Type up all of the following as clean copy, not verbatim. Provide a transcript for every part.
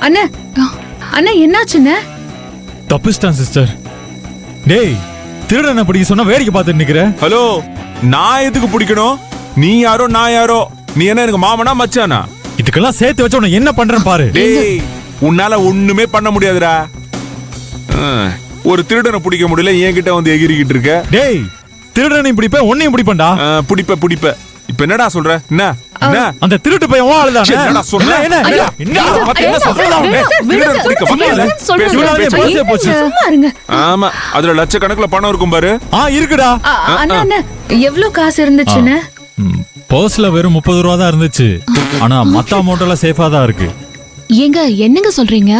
அண்ணா அண்ணா என்னாச்சுண்ணே? தப்பிச்சிட்டான் sister. டேய், திருடனை பிடிக்க சொன்னா வேடிக்கை பார்த்துட்டு நிக்கிற. ஹலோ, நான் எதுக்கு பிடிக்கணும்? நீ யாரோ நான் யாரோ? நீ என்ன எனக்கு மாமனா மச்சானா? இதுக்கெல்லாம் சேர்த்து வச்சு உன்னை என்ன பண்றேன் பாரு. டேய், உன்னால ஒண்ணுமே பண்ண முடியாதுடா. ஒரு திருடனை பிடிக்க முடியல, என்கிட்ட வந்து எகிரிக்கிட்டு இருக்க. டேய், திருடனை பிடிப்ப உன்னையும் பிடிப்பேன்டா. பிடிப்ப இப்ப என்னடா சொல்ற? என்ன அந்த திருட்டு பையன் உன் ஆளுதான். என்னடா சொல்ற? என்ன ஆமா, அதுல லட்சக்கணக்குல பணம் இருக்கும் பாரு. இருக்குடா. அண்ணா அண்ணா எவ்வளவு காசு இருந்துச்சுன்னு? பர்ஸ்ல வெறும் 30 ரூபா தான் இருந்துச்சு. ஆனா மத்த அமௌண்ட் எல்லாம் சேஃபா தான் இருக்கு. ஏங்க என்னங்க சொல்றீங்க?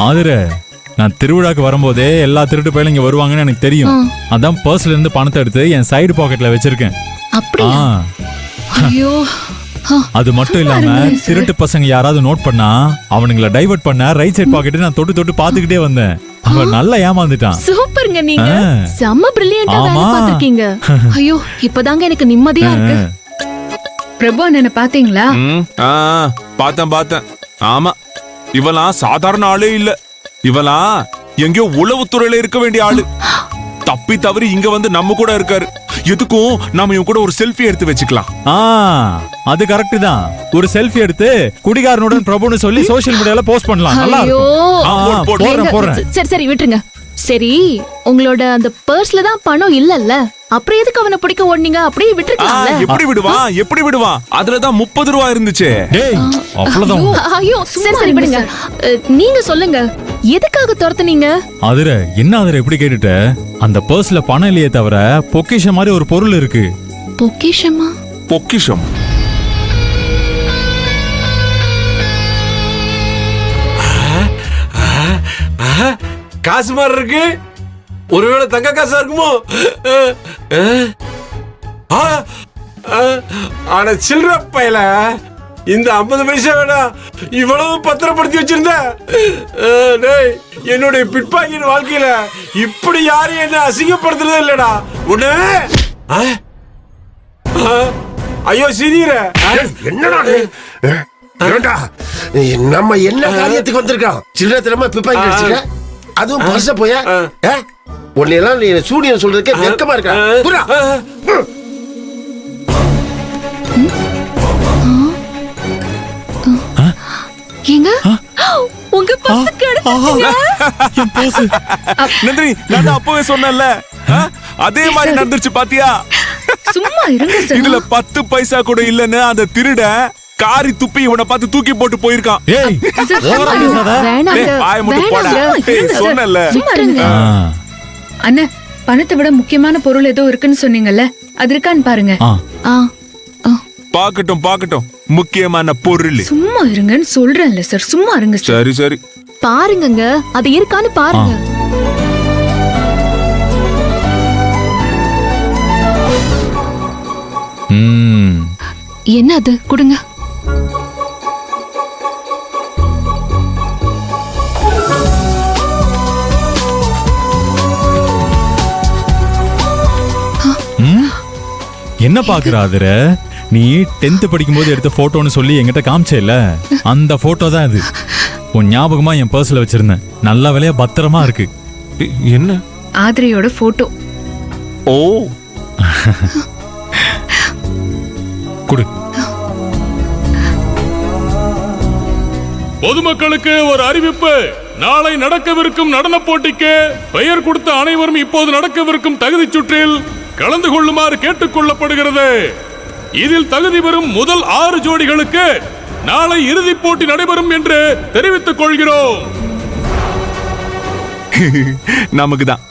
ஆதிர, நான் திருவிழாக்கு வரும்போதே எல்லா திருட்டு பையலும் இங்க வருவாங்கன்னு எனக்கு தெரியும். அதான் பர்ஸ்ல இருந்து பணத்தை எடுத்து என் சைடு பாக்கெட்ல வச்சிருக்கேன். அப்படியா? ஐயோ, அது மட்டும் இல்லாம திருட்டு பசங்க யாராவது நோட் பண்ணா அவனுங்கள டைவர்ட் பண்ண ரைட் சைடு பாக்கெட் நான் தொட்டு தொட்டு பாத்துக்கிட்டே வந்தேன். அவன் நல்லா ஏமாந்துட்டான். சூப்பர்ங்க, நீங்க செம்ம பிரில்லியன்ட்டா வேலை பார்த்திருக்கீங்க. ஐயோ, இப்பதாங்க எனக்கு நிம்மதியா இருக்கு. பிரபு அண்ணனை பாத்தீங்களா? பார்த்தேன். ஆமா, இவெல்லாம் சாதாரண ஆளே இல்ல. இவெல்லாம் எங்கயோ உளவுத்துறையில இருக்க வேண்டிய ஆளு. தப்பி தவறி இங்க வந்து நம்ம கூட இருக்காரு. எதுக்கும் நாம இவன் கூட ஒரு செல்ஃபி எடுத்து வச்சுக்கலாம். அது கரெக்ட் தான். ஒரு செல்ஃபி எடுத்து குடிகாரனுடன் பிரபுன்னு சொல்லி சோஷியல் மீடியால போஸ்ட் பண்ணலாம். நல்லா இருக்கும். போறேன். சரி விட்டுருங்க. சரி, உங்களோட அந்த பர்ஸ்ல தான் பணம் இல்லல்ல, அப்புறம் எதுக்கு அவனை பிடிக்க ஓடுனீங்க? அப்படியே விட்டுருக்கலாம்ல. எப்படி விடுவான்? அதுலதான் 30 ரூபா இருந்துச்சு. டேய், அவ்வளவுதான். ஐயோ, சரி விடுங்க. நீங்க சொல்லுங்க, எதுக்காக துரத்துனீங்க? அதுர என்ன அதுர எப்படி கேட்டுட்ட? அந்த பர்ஸ்ல பணம் இல்லையே தவிர பொக்கிஷம் மாதிரி ஒரு பொருள் இருக்கு. பொக்கிஷமா? பொக்கிஷம் காசு மாதிரி இருக்கு. ஒருவேளை தங்க காசா இருக்குமோ? ஆனா சில்லற பையல, இந்த 50 பைசா வேணாம், இவ்வளவு பத்திரப்படுத்தி வச்சிருந்த. என்னுடைய பிட்பாக்கெட் வாழ்க்கையில இப்படி யாரும் என்ன அசிங்கப்படுத்துறதே இல்லடா. உன்ன ஐயோ சீனியர, என்னடா நம்ம என்ன காரியத்துக்கு வந்திருக்கோம்? சில்லற திறமை பிட்பாக்கெட் வச்சிருக்க, அதுவும் பர்ஸ போயா? உன்னையெல்லாம் நீ சூனியன் சொல்றதுக்கே வெட்கமா இருக்கா? ஏங்க, உங்க பர்ஸ் கிடைச்சிருச்சுங்க. நந்தினி, நான் அப்பவே சொன்னேன்ல, அதே மாதிரி நடந்துருச்சு பாத்தியா? சும்மா இருங்க சார். இதுல 10 பைசா கூட இல்லன்னு அந்த திருட காரி துப்பி இவனை பார்த்து தூக்கி போட்டு போயிருக்கான். சொன்னல அண்ணா, பணத்தை விட முக்கியமான பொருள் ஏதோ இருக்குன்னு சொன்னீங்கல்ல, அது இருக்கான்னு பாருங்க. பாக்கட்டும், முக்கியமான பொருள். சும்மா இருங்கன்னு சொல்றேன்ல சார், சும்மா இருங்க. சரி பாருங்க, அது இருக்கான்னு பாருங்க. என்ன அது? கொடுங்க. என்ன பாக்குறாதுர? நீ 10th படிக்கும் போது எடுத்த போட்டோன்னு சொல்லி என்கிட்ட காமிச்சேல, அந்த போட்டோ தான் இது. உன் ஞாபகமா என் பர்ஸ்ல வச்சிருந்தேன். நல்ல வேலையா பத்திரமா இருக்கு. என்ன? ஆதிரையோட போட்டோ. ஓ, குடு. பொதுமக்களுக்கு ஒரு அறிவிப்பு. நாளை நடக்கவிருக்கும் நடன போட்டிக்கு பெயர் கொடுத்த அனைவரும் இப்போது நடக்கவிருக்கும் தகுதி சுற்றில் கலந்து கொள்ளுமாறு கேட்டுக் கொள்ளப்படுகிறது. இதில் தகுதி பெறும் முதல் 6 ஜோடிகளுக்கு நாளை இறுதிப் போட்டி நடைபெறும் என்று தெரிவித்துக் கொள்கிறோம். நமக்கு தான்.